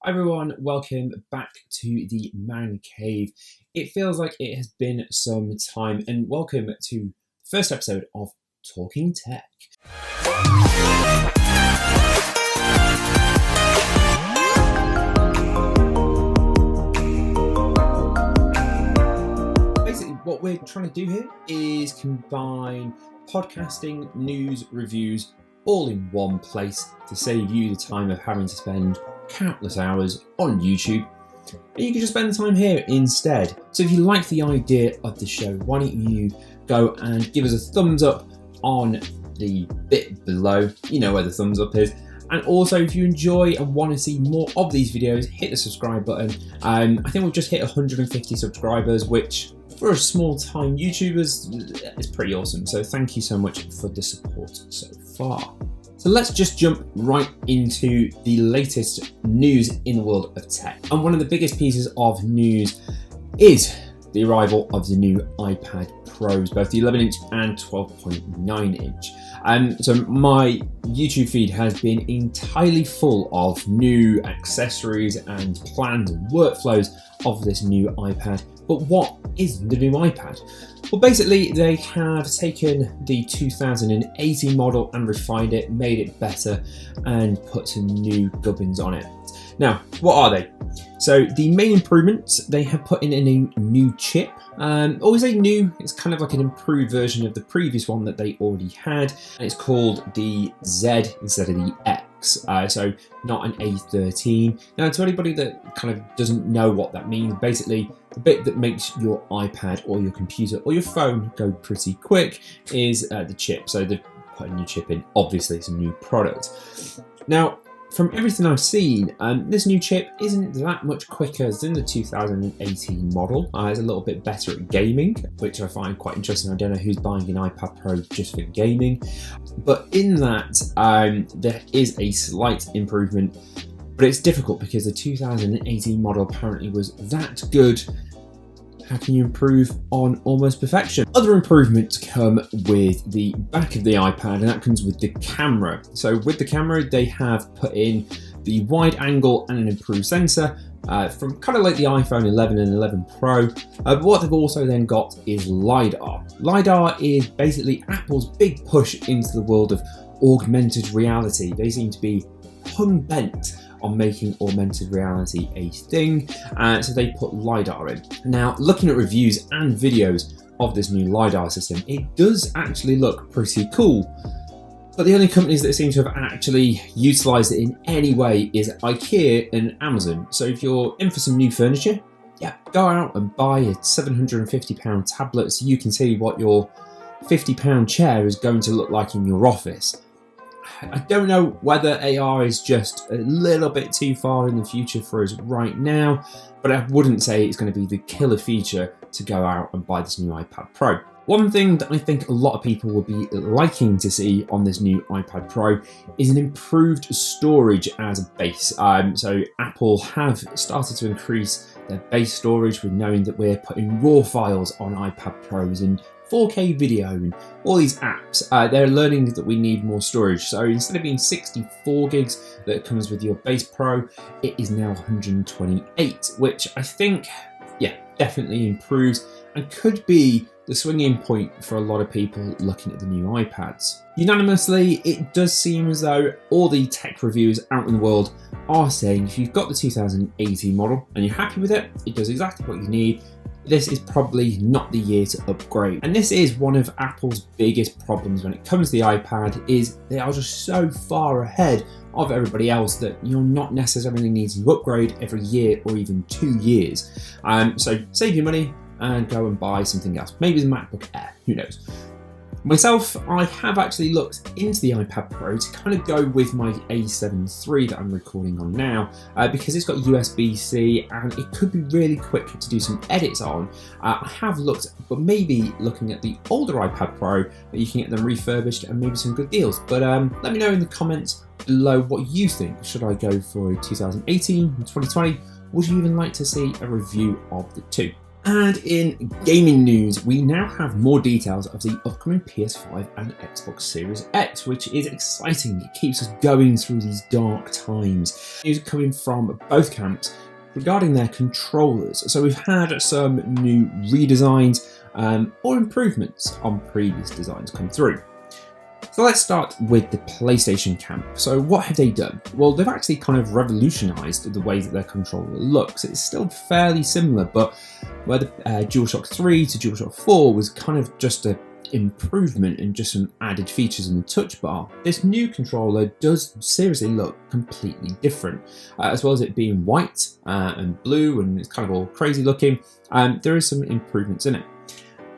Hi everyone, welcome back to the Mancave. It feels like it has been some time, and welcome to the first episode of Talking Tech. Basically, what we're trying to do here is combine podcasting, news, reviews, all in one place to save you the time of having to spend countless hours on YouTube, and you can just spend the time here instead. So if you like the idea of the show, why don't you go and give us a thumbs up on the bit below, you know where the thumbs up is. And also, if you enjoy and want to see more of these videos, hit the subscribe button. I think we've just hit 150 subscribers, which for a small time YouTubers is pretty awesome. So thank you so much for the support so far. So let's just jump right into the latest news in the world of tech. And one of the biggest pieces of news is the arrival of the new iPad Pros, both the 11-inch and 12.9-inch. So my YouTube feed has been entirely full of new accessories and plans and workflows of this new iPad. But what is the new iPad? Well, basically, they have taken the 2018 model and refined it, made it better, and put some new gubbins on it. Now, what are they? So the main improvements, they have put in a new chip. Always say new, it's kind of like an improved version of the previous one that they already had, and it's called the Z instead of the X. So not an A13. Now, to anybody that kind of doesn't know what that means, basically the bit that makes your iPad or your computer or your phone go pretty quick is the chip. So they've put a new chip in. Obviously, it's a new product. Now, from everything I've seen, this new chip isn't that much quicker than the 2018 model. It's a little bit better at gaming, which I find quite interesting. I don't know who's buying an iPad Pro just for gaming. But in that, there is a slight improvement, but it's difficult because the 2018 model apparently was that good. How can you improve on almost perfection? Other improvements come with the back of the iPad, and that comes with the camera. So with the camera, they have put in the wide angle and an improved sensor from kind of like the iPhone 11 and 11 Pro. But what they've also then got is LiDAR. LiDAR is basically Apple's big push into the world of augmented reality. They seem to be hung-bent on making augmented reality a thing, so they put LiDAR in. Now, looking at reviews and videos of this new LiDAR system, it does actually look pretty cool, but the only companies that seem to have actually utilised it in any way is IKEA and Amazon. So if you're in for some new furniture, yeah, go out and buy a £750 tablet so you can see what your £50 chair is going to look like in your office. I don't know whether AR is just a little bit too far in the future for us right now, but I wouldn't say it's going to be the killer feature to go out and buy this new iPad Pro. One thing that I think a lot of people will be liking to see on this new iPad Pro is an improved storage as a base. So Apple have started to increase their base storage with knowing that we're putting RAW files on iPad Pros and 4K video and all these apps. They're learning that we need more storage. So instead of being 64 gigs that comes with your base Pro, it is now 128, which I think, yeah, definitely improves and could be the swinging point for a lot of people looking at the new iPads. Unanimously, it does seem as though all the tech reviewers out in the world are saying if you've got the 2018 model and you're happy with it, it does exactly what you need, this is probably not the year to upgrade. And this is one of Apple's biggest problems when it comes to the iPad, is they are just so far ahead of everybody else that you're not necessarily needing to upgrade every year or even 2 years. So save your money and go and buy something else. Maybe the MacBook Air, who knows. Myself, I have actually looked into the iPad Pro to kind of go with my A7 III that I'm recording on now, because it's got USB-C and it could be really quick to do some edits on. I have looked, but maybe looking at the older iPad Pro, you can get them refurbished and maybe some good deals. But let me know in the comments below what you think. Should I go for 2018 and 2020? Would you even like to see a review of the two? And in gaming news, we now have more details of the upcoming PS5 and Xbox Series X, which is exciting. It keeps us going through these dark times. News coming from both camps regarding their controllers. So we've had some new redesigns or improvements on previous designs come through. So let's start with the PlayStation camp. So what have they done? Well, they've actually kind of revolutionized the way that their controller looks. It's still fairly similar, but where the Dualshock 3 to Dualshock 4 was kind of just an improvement and just some added features in the touch bar, this new controller does seriously look completely different. As well as it being white and blue and it's kind of all crazy looking, there is some improvements in it.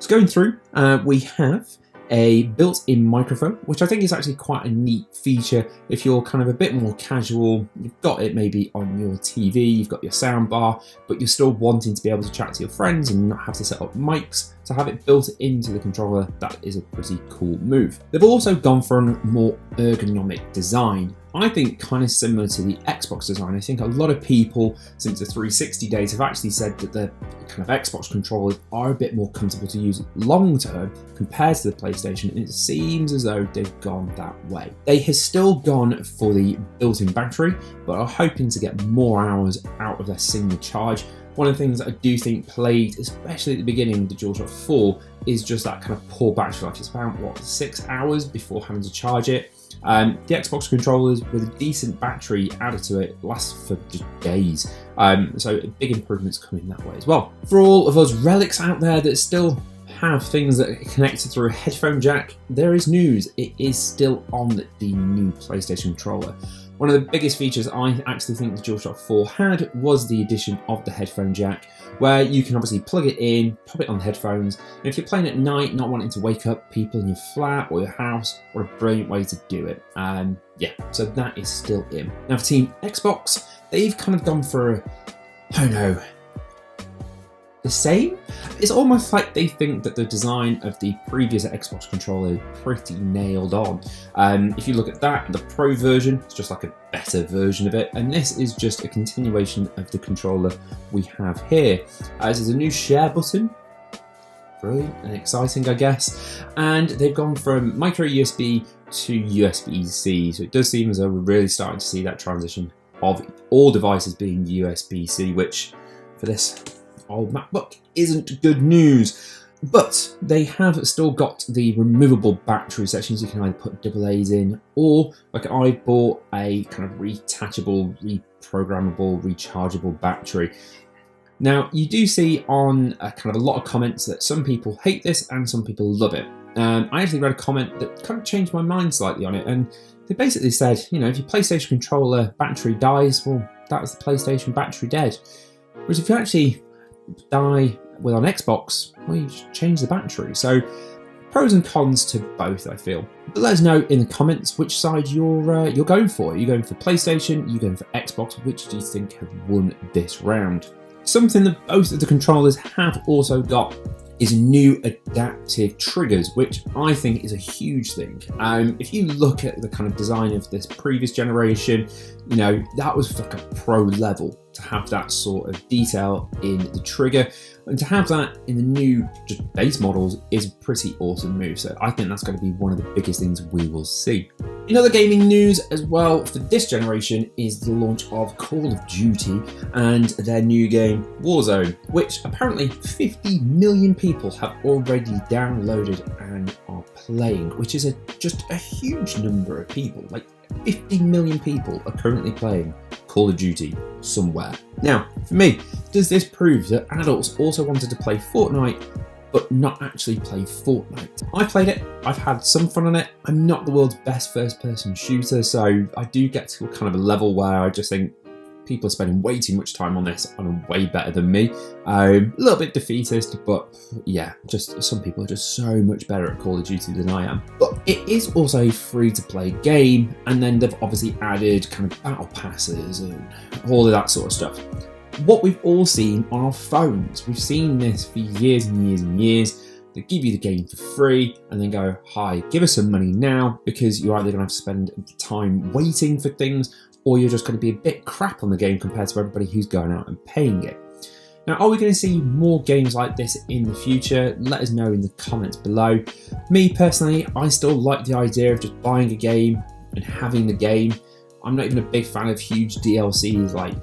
So going through, we have a built-in microphone, which I think is actually quite a neat feature if you're kind of a bit more casual. You've got it maybe on your TV, you've got your sound bar, but you're still wanting to be able to chat to your friends and not have to set up mics. To have it built into the controller, that is a pretty cool move. They've also gone for a more ergonomic design. I think kind of similar to the Xbox design. I think a lot of people since the 360 days have actually said that the kind of Xbox controllers are a bit more comfortable to use long term compared to the PlayStation, and it seems as though they've gone that way. They have still gone for the built-in battery, but are hoping to get more hours out of their single charge. One of the things that I do think plagued, especially at the beginning of the DualShock 4, is just that kind of poor battery life. It's about, 6 hours before having to charge it. The Xbox controllers with a decent battery added to it lasts for just days. So big improvements coming that way as well. For all of us relics out there that still have things that are connected through a headphone jack, there is news. It is still on the new PlayStation controller. One of the biggest features I actually think the DualShock 4 had was the addition of the headphone jack, where you can obviously plug it in, pop it on the headphones, and if you're playing at night, not wanting to wake up people in your flat or your house, what a brilliant way to do it. Yeah, so that is still in. Now for Team Xbox, they've kind of gone for, I don't know, the same? It's almost like they think that the design of the previous Xbox controller is pretty nailed on. If you look at that, the Pro version, it's just like a better version of it, and this is just a continuation of the controller we have here. There's a new share button, brilliant and exciting I guess, and they've gone from micro USB to USB-C, so it does seem as though we're really starting to see that transition of all devices being USB-C, which for this old MacBook isn't good news. But they have still got the removable battery sections. You can either put AA's in, or like I bought a kind of retachable, reprogrammable, rechargeable battery. Now you do see on kind of a lot of comments that some people hate this and some people love it. I actually read a comment that kind of changed my mind slightly on it, and they basically said, if your PlayStation controller battery dies, well, that was the PlayStation battery dead. Whereas if you actually die with on Xbox, well, you just change the battery. So pros and cons to both, I feel. But let us know in the comments which side you're going for. Are you going for PlayStation? Are you going for Xbox? Which do you think have won this round? Something that both of the controllers have also got is new adaptive triggers, which I think is a huge thing. If you look at the kind of design of this previous generation, that was like a pro level to have that sort of detail in the trigger, and to have that in the new just base models is a pretty awesome move. So I think that's going to be one of the biggest things we will see. In other gaming news as well for this generation is the launch of Call of Duty and their new game Warzone, which apparently 50 million people have already downloaded and are playing, which is just a huge number of people. Like 50 million people are currently playing Call of Duty somewhere. Now, for me, does this prove that adults also wanted to play Fortnite but not actually play Fortnite? I played it, I've had some fun on it. I'm not the world's best first-person shooter, so I do get to kind of a level where I just think people are spending way too much time on this and are way better than me. A little bit defeatist, but yeah, just some people are just so much better at Call of Duty than I am. But it is also a free-to-play game, and then they've obviously added kind of battle passes and all of that sort of stuff. What we've all seen on our phones, we've seen this for years and years and years. They give you the game for free and then go, hi, give us some money now, because you're either going to have to spend time waiting for things, or you're just going to be a bit crap on the game compared to everybody who's going out and paying it. Now, are we going to see more games like this in the future? Let us know in the comments below. Me personally, I still like the idea of just buying a game and having the game. I'm not even a big fan of huge DLCs like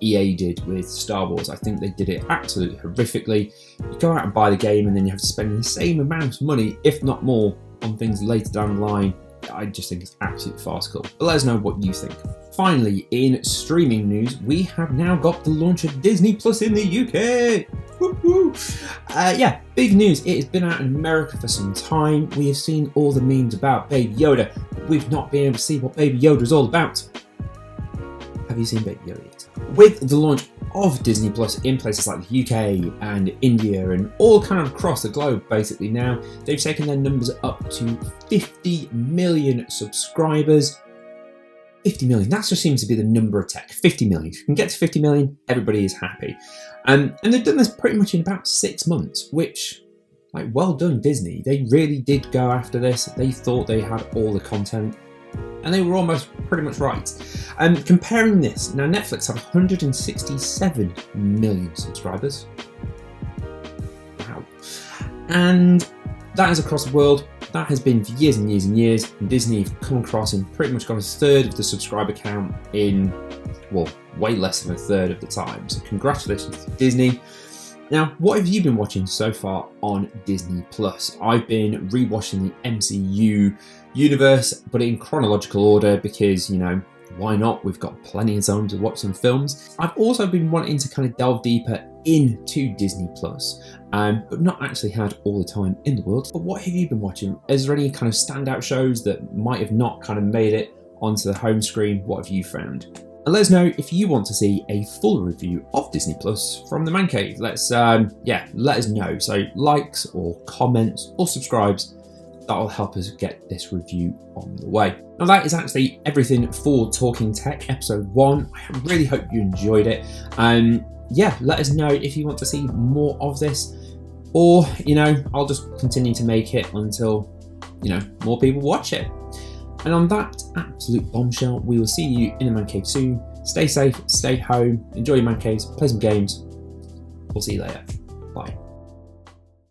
EA did with Star Wars. I think they did it absolutely horrifically. You go out and buy the game and then you have to spend the same amount of money, if not more, on things later down the line. I just think it's absolutely farcical. But let us know what you think. Finally, in streaming news, we have now got the launch of Disney Plus in the UK. Yeah, big news. It has been out in America for some time. We have seen all the memes about Baby Yoda, but we've not been able to see what Baby Yoda is all about. Have you seen Baby Yoda yet? With the launch of Disney Plus in places like the UK and India and all kind of across the globe basically now, they've taken their numbers up to 50 million subscribers. 50 million, that just seems to be the number of tech. 50 million. If you can get to 50 million, everybody is happy. And they've done this pretty much in about 6 months, which, like, well done Disney. They really did go after this. They thought they had all the content, and they were almost pretty much right. Comparing this, now Netflix have 167 million subscribers. Wow. And that is across the world. That has been for years and years and years, and Disney have come across and pretty much got a third of the subscriber count in, well, way less than a third of the time. So congratulations to Disney. Now, what have you been watching so far on Disney Plus? I've been rewatching the MCU universe, but in chronological order because, you know, why not? We've got plenty of time to watch some films. I've also been wanting to kind of delve deeper into Disney Plus, but not actually had all the time in the world. But what have you been watching? Is there any kind of standout shows that might have not kind of made it onto the home screen? What have you found? And let us know if you want to see a full review of Disney Plus from the Mancave. Let us know. So likes or comments or subscribes, that'll help us get this review on the way. Now that is actually everything for Talking Tech episode 1. I really hope you enjoyed it. Yeah, let us know if you want to see more of this, or, you know, I'll just continue to make it until, you know, more people watch it. And on that absolute bombshell, we will see you in the Man Cave soon. Stay safe, stay home, enjoy your Man Caves, play some games. We'll see you later.